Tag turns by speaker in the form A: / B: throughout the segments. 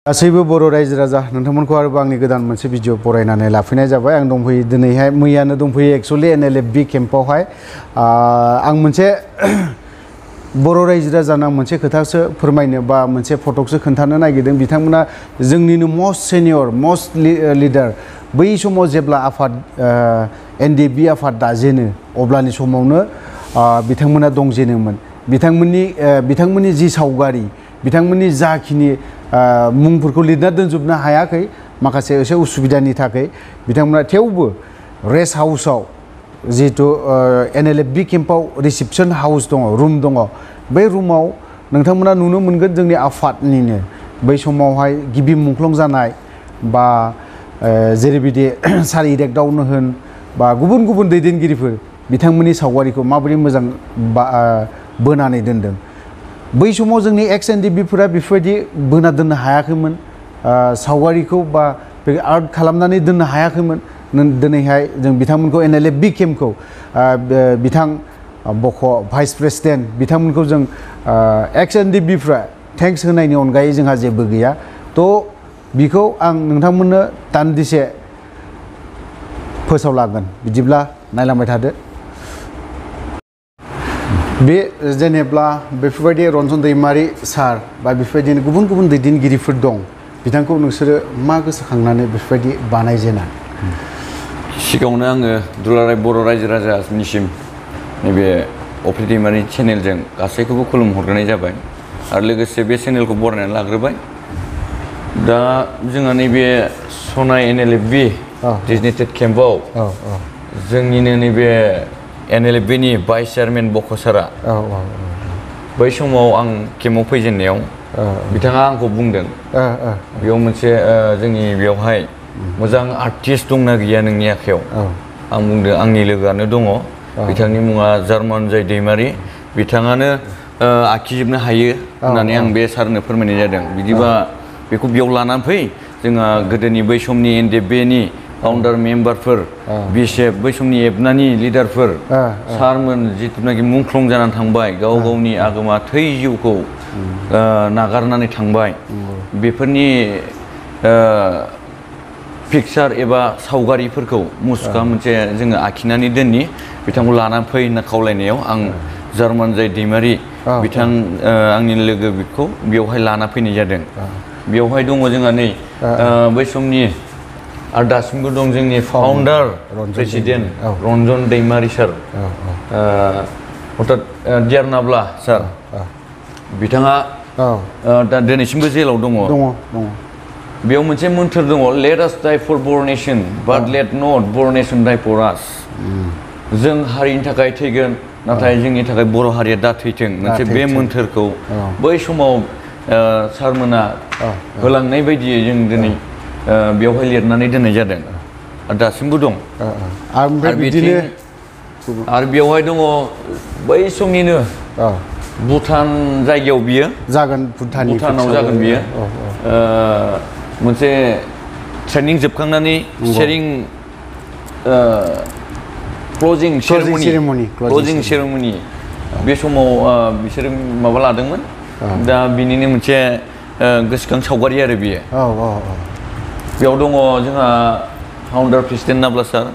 A: गासैबो बर' रायजो राजा नोंथांमोनखौ आरोबाव आंनि गोदान मोनसे भिडिअ बरायनानै लाफैनाय जाबाय आं दंफैयो दिनैहाय मैयानो दंफैयो एक्चुअली ndfb केम्पआवहाय आं मोनसे बर' रायजो राजानो आं मोनसे खोथासो फोरमायनो बा मोनसे फटकसो खोन्थानो नागिरदों बिथांमोना जोंनिनो मस्ट सिनियर मस्ट लिडार बै समाव जेब्ला आफाद ndfb आफाद दाजेनो अब्लानि समावनो बिथांमोना दंजेनोमोन बिथांमोननि जि सावगारि बिथांमोननि जाखिनि मुंफोरखौ लिरना दोनजोबनो हायाखै माखासे एसे उसुबिदानि थाखाय बिथांमोना थेवबो रेस्ट हाउसआव जिहेतु ndfb केम्पआव रिसेपसन हाउस दङ रुम दङ बै रुमाव नोंथांमोना नुनो मोनगोन जोंनि आफादनिनो बै समावहाय गिबि मुंख्लं जानाय बा जेरैबायदि सार इरेक्टआवनो होन बा गुबुन गुबुन दैदेनगिरिफोर बिथांमोननि सावगारिखौ माबोरै मोजां बोनानै दोनदों बै समाव जोंनि एक्स ndfbफोरा बेफोरबायदि बोना दोननो हायाखैमोन सावगारिखौ बा आर्ट खालामनानै दोननो हायाखैमोन दिनैहाय जों बिथांमोनखौ ndfb केम्पखौ बिथां बख' भाइस प्रेसिडेन्ट बिथांमोनखौ जों एक्स ndfbफ्रा थेंक्स होनायनि अनगायै जोंहा जेबो गैया थ' बिखौ आं नोंथांमोननो दान्दिसे फोसावलांगोन बिदिब्ला नायलांबाय थादो बे जेनेब्ला बेफोरबायदि रन्जन दैमारि सार बा बेफोरबायदिनो गुबुन गुबुन दैदेनगिरिफोर दं बिथांखौ नोंसोरो मा गोसोखांनानै बेफोरबायदि बानायजेना
B: सिगाङावनो आङो दुलाराय बर' रायजो राजानिसिम नैबे अफि दैमारि चेनेलजों गासैखौबो खुलुमहरग्रोनाय जाबाय आरो लोगोसे बे चेनेलखौ बरायनानै लाग्रोबाय दा जोंहा नैबे सनाय ndfb डिजिनेटेड केम्पआव जोंनिनो नैबे ndfb नि भाइस चेयारमेन बख' सारा बै समाव आं केम्पआव फैजेननायाव बिथाङा आंखौ बुंदों बेयाव मोनसे जोंनि बेयावहाय मोजां आर्टिस्ट दंना गैया नोंनि आखायाव आं बुंदों आंनि लोगोआनो दङ बिथांनि मुङा जार्मनजाय दैमारि बिथाङानो आखिजोबनो हायो होननानै आं बे सारनो फोरमायनाय जादों बिदिबा बेखौ बेयाव लानानै फै जोंहा गोदोनि बै समनि ndfb नि फाउन्डार मेम्बारफोर बिशेफ बै समनि एबनानि लिडारफोर सारमोन जिथुनाखि मुंख्लं जानानै थांबाय गाव गावनि आगोमा थै जिउखौ नागारनानै थांबाय बेफोरनि पिक्सार एबा सावगारिफोरखौ मुसुखा मोनसे जोङो आखिनानै दोननि बिथांखौ लानानै फै होनना खावलायनायाव आं जार्मनजाय दैमारि बिथां आंनि लोगो बेखौ बेवहाय लाना फैनाय जादों बेवहाय दङ जोंहा नै बै समनि आरो दासिमबो दं जोंनि फाउन्डार प्रेसिडेन्ट रन्जन दैमारि सार अर्थात दियारनाब्ला सार बिथाङा दा दिनैसिमबो जेलाव दङ बेयाव मोनसे मोन्थोर दङ लेट आस डाइ फर बर नेशन बाट लेट नट बर नेशन डाइ फर आस जों हारिनि थाखाय थैगोन नाथाय जोंनि थाखाय बर' हारिया दा थैथों मोनसे बे मोन्थोरखौ बै समाव सारमोना होलांनाय बायदियै जों दिनै बेवहाय लिरनानै दोननाय जादों आरो दासिमबो दं आरो बेवहाय दङ बै समनिनो भुटान जायगायाव बियो जागोन भुटानाव जागोन बियो मोनसे ट्रेनिं जोबखांनानै शेरिं क्लजिं सेरेमनि बे समाव बिसोरो माबा लादोंमोन दा बिनिनो मोनसे गोसोखां सावगारि आरो बियो बेयाव दङ जोंहा फाउन्डार प्रेसिडेन्ट नाब्ला सार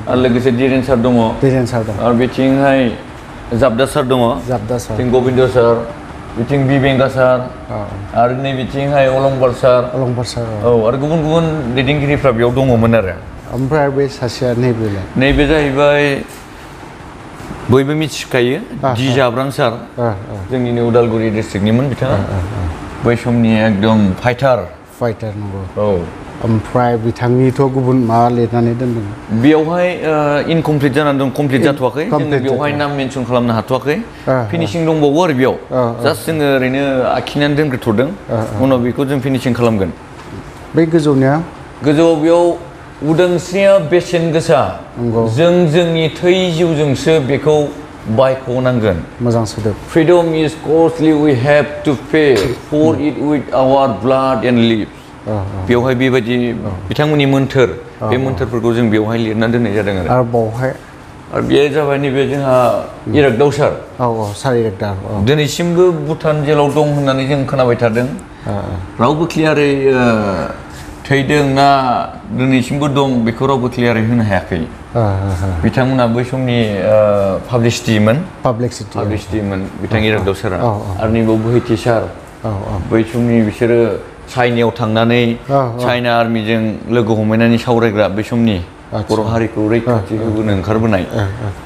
B: आरो लोगोसे दिरेन सार दङ आरो बिथिंहाय जाबदा सार दङ बिथिं गबिन्द सार बिथिं बिबेंगा सार आरो नै बिथिंहाय अलंबार सार औ आरो गुबुन गुबुन दैदेनगिरिफ्रा बेयाव दङमोन आरो
A: ओमफ्राय बे सासेया
B: नैबे जाहैबाय बयबो मिथिखायो दि जाब्रां सार जोंनिनो उदालगुरि डिस्ट्रिक्टनिमोन बिथाङा बै समनि एकदम फाइटार
A: नंगौ औ ओमफ्राय बिथांनिथ' गुबुन माबा लिरनानै दोनदों बेयावहाय
B: इनकमप्लिट जानानै दं कमप्लिट जाथ'वाखै जोङो बेवहाय नाम मेनसन खालामनो हाथ'वाखै फिनिशिं दंबावो आरो बेयाव जास्ट जोङो ओरैनो आखिनानै दोनग्रोथ'दों उनाव बेखौ जों फिनिशिं खालामगोन
A: बै गोजौआव
B: बेयाव उदांस्रिया बेसेन गोसा जों जोंनि थै जिउजोंसो बेखौ बायख'नांगोन
A: मोजां सोदोब
B: freedom is costly we have to pay for it with our blood and lives बेवहाय बेबायदि बिथांमोननि मोन्थोर बे मोन्थोरफोरखौ जों बेवहाय लिरनानै दोननाय जादों
A: आरो बावहाय
B: आरो बेयो जाबाय नैबे जोंहा इरागदाव सार
A: सार इरागदाव
B: दिनैसिमबो भुटान जेलाव दं होननानै जों खोनाबाय थादों रावबो क्लियारै थैदों ना दिनैसिमबो दं बेखौ रावबो क्लियारै होनो हायाखै बिथांमोना बै समनि पाब्लिसिटिमोन बिथां इरागदाव सारा आरो नैबाव बोहैथि सार बै समनि बिसोरो चाइनायाव थांनानै चाइना आर्मिजों लोगो हमहैनानै सावरायग्रा बै समनि बर' हारिखौ रैखाथि होबोनो ओंखारबोनाय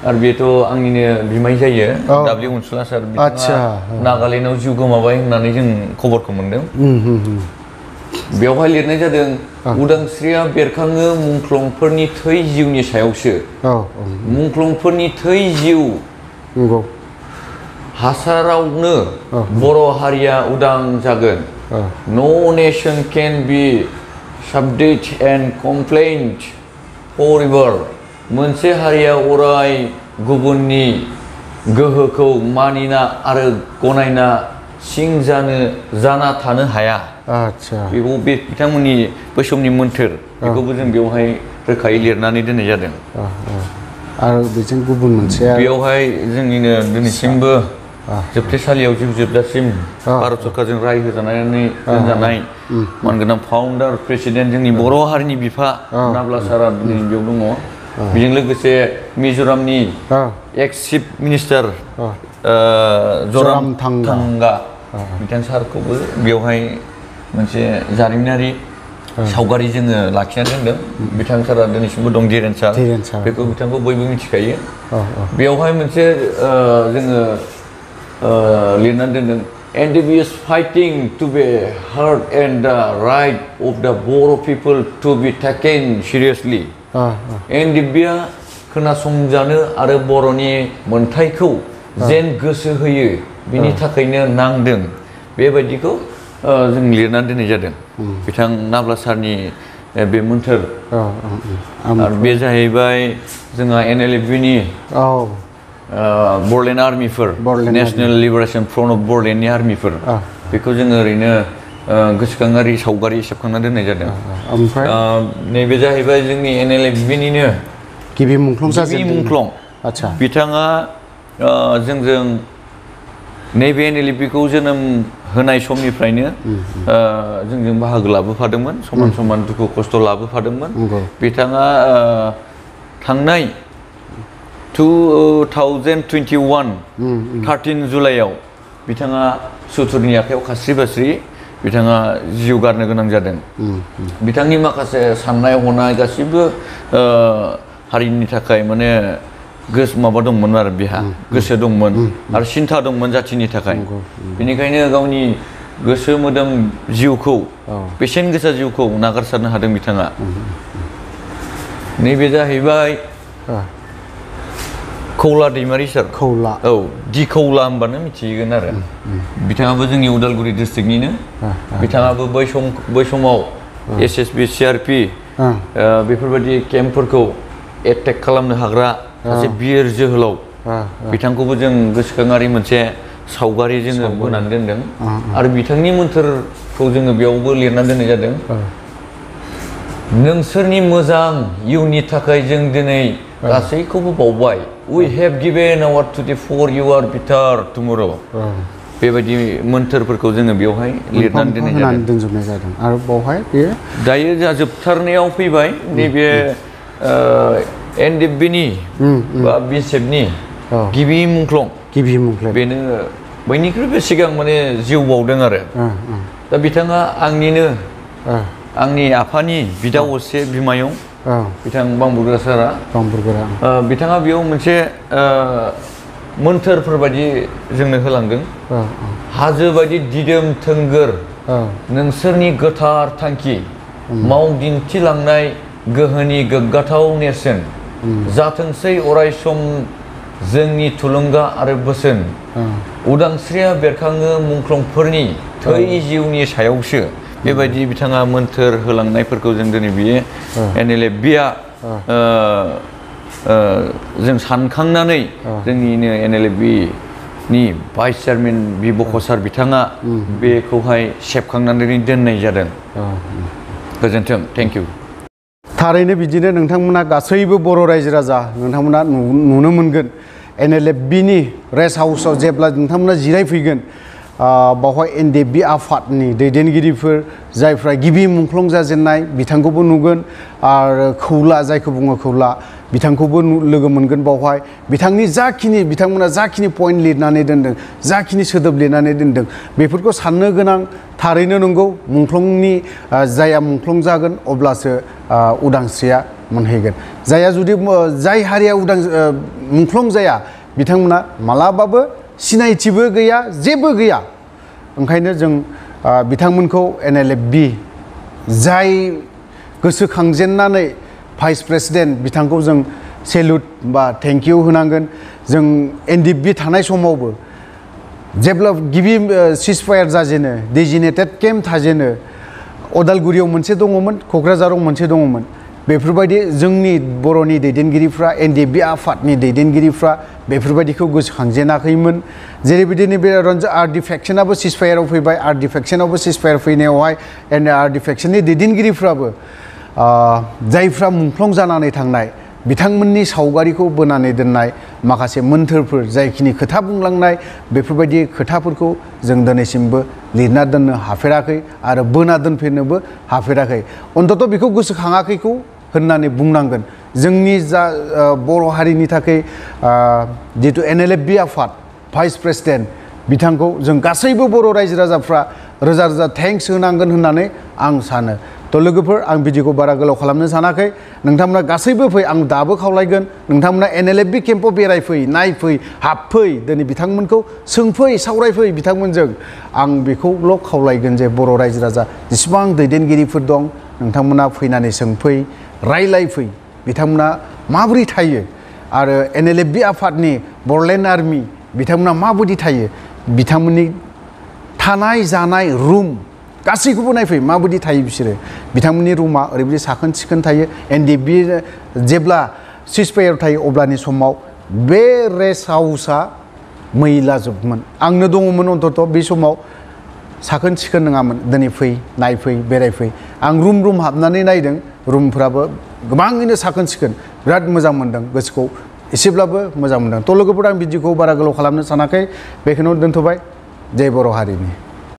B: आरो बेथ' आंनिनो बिमाय जायो दाब्लिउ अनसुला सार बिथाङा नागालेण्डआव जिउ गोमाबाय होननानै जों खबरखौ मोनदों बेवहाय लिरनाय जादों उदांस्रिया बेरखाङो मुंख्लंफोरनि थै जिउनि सायावसो मुंख्लंफोरनि थै जिउ हासारावनो बर' हारिया उदां जागोन no nation can be subject and complained forever मोनसे हारिया अराय गुबुननि गोहोखौ मानिना आरो गनायना सिं जाना थानो हाया बेखौ बिथांमोननि बै समनि मोन्थोर बेखौबो जों बेवहाय रोखायै लिरनानै दोननाय जादों
A: आरो बेजों गुबुन मोनसे
B: बेवहाय जोंनिनो दिनैसिमबो जोबथेसालियाव जिउ जोबजासिम भारत सरकारजों राय होजानानै दोनजानाय मानगोनां फाउन्डार प्रेसिडेन्ट जोंनि बर' हारिनि बिफा नाब्ला सारा दिनै बेयाव दङ बेजों लोगोसे मिज'रामनि एक्स चिफ मिनिस्टार जरामथांगा बिथां सारखौबो बेवहाय मोनसे जारिमिनारि सावगारि जोङो लाखिनानै दोनदों बिथां सारा दिनैसिमबो दं धीरेन सार बेखौ बिथांखौ बयबो मिथिखायो बेवहाय मोनसे जोङो लिरनानै दोनदों ndfb is fighting to be heard and the right of the Boro people to be taken seriously ndfb आ खोनासंजानो आरो बर'नि मोनथायखौ जेन गोसो होयो बिनि थाखायनो नांदों बेबायदिखौ जों लिरनानै दोननाय जादों बिथां नाब्ला सारनि बे मोन्थोर आरो बे जाहैबाय जोंहा NLFB नि बरलेण्ड आर्मिफोर नेशनेल लिबारेशन फ्रन्ट अफ बरलेण्डनि आर्मिफोर बेखौ जोङो ओरैनो गोसोखाङारि सावगारि सेबखांना दोननाय जादों नैबे जाहैबाय जोंनि NLFB निनो
A: गिबि मुंख्लं
B: बिथाङा जोंजों नैबे NLFB खौ जोनोम होनाय समनिफ्रायनो जोंजों बाहागो लाबोफादोंमोन समान समान दुखु खस्थ' लाबोफादोंमोन बिथाङा थांनाय 2021 13 जुलाइआव बिथाङा सुथुरनि आखायाव खास्रि बास्रि बिथाङा जिउ गारनो गोनां जादों बिथांनि माखासे साननाय हनाय गासिबो हारिनि थाखाय माने माबा दंमोन आरो बिहा गोसो दंमोन आरो सिन्था दंमोन जाथिनि थाखाय बेनिखायनो गावनि गोसो मोदोम जिउखौ बेसेन गोसा जिउखौ नागारसारनो हादों बिथाङा नैबे जाहैबाय खौला दैमारि सार दि खौला होनबानो मिथिगोन आरो बिथाङाबो जोंनि उदालगुरि डिस्ट्रिक्टनिनो बिथाङाबो बै समाव SSB CRP बेफोरबायदि केम्पफोरखौ एटेक खालामनो हाग्रा सासे बिर जोहोलाव बिथांखौबो जों गोसोखाङारि मोनसे सावगारि जोङो बोनानै दोनदों आरो बिथांनि मोन्थोरखौ जोङो बेयावबो लिरनानै दोननाय जादों नोंसोरनि मोजां इयुननि थाखाय जों दिनै गासैखौबो बावबाय we have given our duty for your better tomorrow बेबायदि मोन्थोरफोरखौ जोङो बेवहाय लिरनानै
A: दोनजोबनाय जादों आरो बेवहाय बेयो
B: दायो जोंहा जोबथारनायाव फैबाय नैबे NDFB नि बा BSFनि गिबि मुंख्लं बेनो बयनिख्रुइबो सिगां माने जिउ बावदों आरो दा बिथाङा आंनि आफानि बिदा असे बिमायं बिथां बांबुरग्रा सारा बिथाङा बेयाव मोनसे मोन्थोरफोर बायदि जोंनो होलांदों हाजो बायदि दिदोम थोंगोर नोंसोरनि गोथार थांखि मावदिन्थिलांनाय गोहोनि गोग्गाथाव नेरसोन जाथोंसै अराय सम जोंनि थुलुंगा आरो बोसोन उदांस्रिया बेरखाङो मुंख्लंफोरनि थै जिउनि सायावसो बेबायदि बिथाङा मोन्थोर होलांनायफोरखौ जों दिनै बियो NLFB आ जों सानखांनानै जोंनिनो NLFB नि भाइस चेयारमेन बि बखसार बिथाङा बेखौहाय सेबखांनानै दोननाय जादों गोजोन्थों थेंक इउ
A: थारैनो बिदिनो नोंथांमोना गासैबो बर' रायजो राजा नोंथांमोना नुनो मोनगोन NLFB नि रेस्ट हाउसआव जेब्ला नोंथांमोना जिरायफैगोन बावहाय एनडिएफबि आफादनि दैदेनगिरिफोर जायफ्रा गिबि मुंख्लं जाजेननाय बिथांखौबो नुगोन आरो खौला जायखौ बुङो खौला बिथांखौबो लोगो मोनगोन बावहाय बिथांनि जाखिनि बिथांमोना जाखिनि पइन्ट लिरनानै दोनदों जाखिनि सोदोब लिरनानै दोनदों बेफोरखौ साननो गोनां थारैनो नंगौ मुंख्लंनि जाया मुंख्लं जागोन अब्लासो उदांस्रिया मोनहैगोन जाया जुदि जाय हारिया मुंख्लं जाया बिथांमोना मालाबाबो सिनायथिबो गैया जेबो गैया ओंखायनो जों बिथांमोनखौ एनएलएफबि जाय गोसोखांजेननानै भाइस प्रेसिडेन्ट बिथांखौ जों सेलुट बा थेंक इउ होनांगोन जों एनडिएफबि थानाय समावबो जेब्ला गिबि सिजफायार जाजेनो डेजिनेटेड केम्प थाजेनो अदालगुरियाव मोनसे दङमोन क'क्राझाराव मोनसे दङमोन बेफोरबायदि जोंनि बर'नि दैदेनगिरिफ्रा एनडिएफबि आफादनि दैदेनगिरिफ्रा बेफोरबायदिखौ गोसोखांजेनाखैमोन जेरैबायदि नैबे आरडि फेक्सनाबो सिजफायाराव फैबाय आरडि फेक्सनावबो सिजफायार फैनायावहाय आरडि फेक्सननि दैदेनगिरिफ्राबो जायफ्रा मुंख्लं जानानै थांनाय बिथांमोननि सावगारिखौ बोनानै दोननाय माखासे मोन्थोरफोर जायखिनि खोथा बुंलांनाय बेफोरबायदि खोथाफोरखौ जों दिनैसिमबो लिरना दोननो हाफेराखै आरो बोना दोनफेरनोबो हाफेराखै अन्तत बेखौ गोसोखाङाखैखौ होननानै बुंनांगोन जोंनि जा बर' हारिनि थाखाय जितु एनएलएफबि आफाद भाइस प्रेसिडेन्ट बिथांखौ जों गासैबो बर' रायजो राजाफ्रा रोजा रोजा थेंक्स होनांगोन होननानै आं सानो थ' लोगोफोर आं भिडिअखौ बारा गोलाव खालामनो सानाखै नोंथांमोना गासैबो फै आं दाबो खावलायगोन नोंथांमोना एनएलएफबि केम्पआव बेरायफै नायफै हाबफै दिनै बिथांमोनखौ सोंफै सावरायफै बिथांमोनजों आं बेखौल' खावलायगोन जे बर' रायजो राजा जेसेबां दैदेनगिरिफोर दं नोंथांमोना फैनानै सोंफै रायलायफै बिथांमोना माबोरै थायो आरो एनएलएफबि आफादनि बरलेण्ड आर्मि बिथांमोना माबायदि थायो बिथांमोननि थानाय जानाय रुम गासैखौबो नायफै माबायदि थायो बिसोरो बिथांमोननि रुमा ओरैबायदि साखोन सिखोन थायो एनडिएफबि जेब्ला सिजफायार थायो अब्लानि समाव बे रेस्ट हाउसआ मैला जोबमोन आंनो दङमोन अन्तत बे समाव साखोन सिखोन नङामोन दिनै फै नायफै बेरायफै आं रुम हाबनानै नायदों रुमफ्राबो गोबाङैनो साखोन सिखोन बिराद मोजां मोनदों गोसोखौ एसेब्लाबो मोजां मोनदों थ' लोगोफोर आं भिडिअखौ बारा गोलाव खालामनो सानाखै बेखौनो दोनथ'बाय जय बर' हारिनि